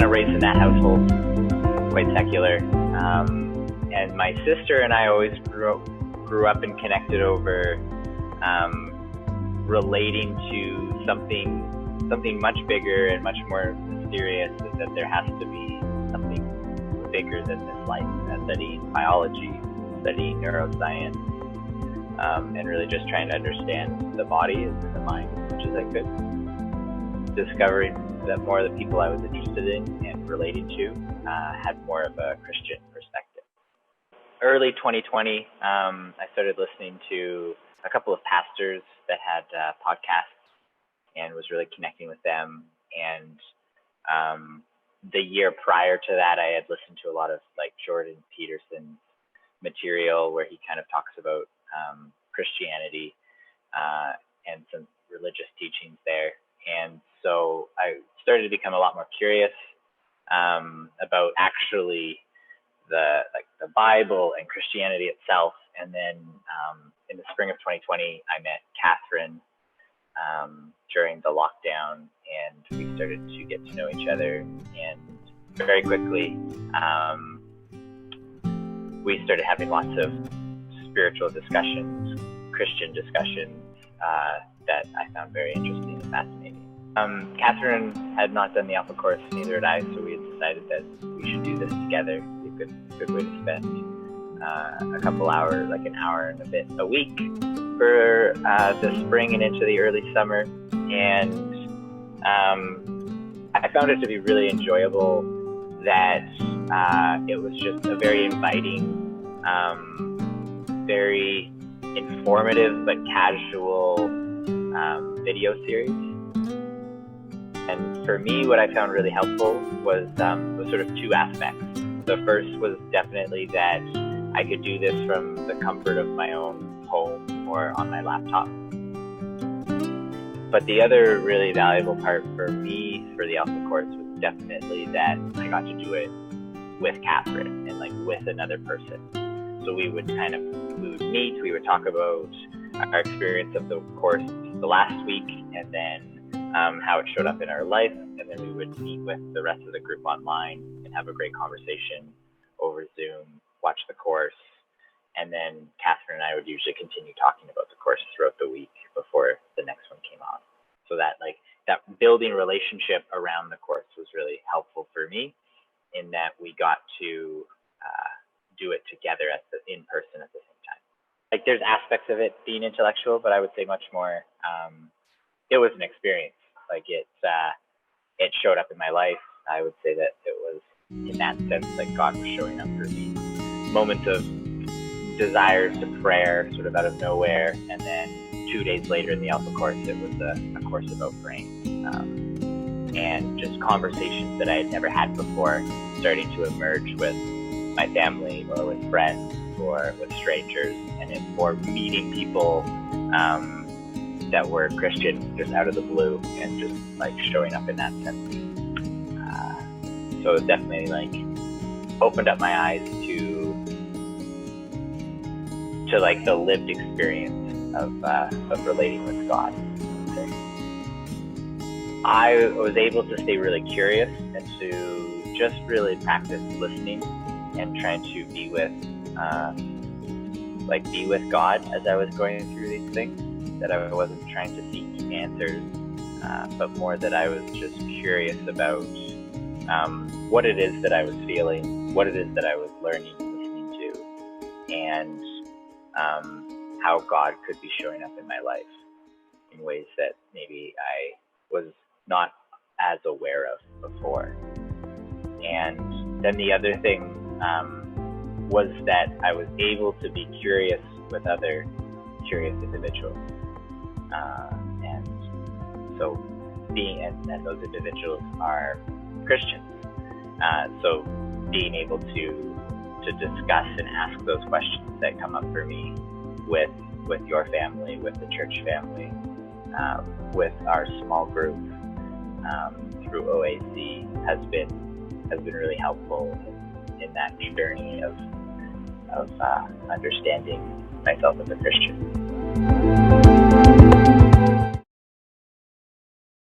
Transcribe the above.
of raised in that household, quite secular. And my sister and I always grew up and connected over relating to something much bigger and much more mysterious, and that there has to be something bigger than this life. Studying biology, studying neuroscience, and really just trying to understand the body and the mind as much as I could. Discovering that more of the people I was interested in and relating to had more of a Christian perspective. Early 2020, I started listening to a couple of pastors that had podcasts and was really connecting with them. And the year prior to that, I had listened to a lot of like Jordan Peterson's material where he kind of talks about Christianity and some religious teachings there. And so I started to become a lot more curious about actually the Bible and Christianity itself. And then in the spring of 2020, I met Catherine during the lockdown, and we started to get to know each other. And very quickly, we started having lots of spiritual discussions, Christian discussions that I found very interesting and fascinating. Catherine had not done the Alpha course, neither had I, so we had decided that we should do this together. It'd be a good way to spend a couple hours, like an hour and a bit a week for the spring and into the early summer. And I found it to be really enjoyable, that it was just a very inviting, very informative but casual video series. And for me, what I found really helpful was sort of two aspects. The first was definitely that I could do this from the comfort of my own home or on my laptop. But the other really valuable part for me for the Alpha course was definitely that I got to do it with Catherine and like with another person. So we would meet, we would talk about our experience of the course the last week, and then how it showed up in our life, and then we would meet with the rest of the group online and have a great conversation over Zoom, watch the course, and then Catherine and I would usually continue talking about the course throughout the week before the next one came on. So that building relationship around the course was really helpful for me, in that we got to do it together in person at the same time. Like, there's aspects of it being intellectual, but I would say much more it was an experience. Like, it showed up in my life. I would say that it was, in that sense, like God was showing up for me. Moments of desires to prayer sort of out of nowhere, and then 2 days later in the Alpha course, it was a course about praying. And just conversations that I had never had before starting to emerge with my family or with friends or with strangers, and it's more meeting people that were Christian just out of the blue and just like showing up in that sense. So it definitely like opened up my eyes to like the lived experience of relating with God. I was able to stay really curious and to just really practice listening and trying to be with God as I was going through these things. That I wasn't trying to seek answers, but more that I was just curious about what it is that I was feeling, what it is that I was learning and listening to, and how God could be showing up in my life in ways that maybe I was not as aware of before. And then the other thing was that I was able to be curious with other curious individuals. And so and those individuals are Christians. So being able to discuss and ask those questions that come up for me with your family, with the church family, with our small group through OAC has been really helpful in that journey of understanding myself as a Christian.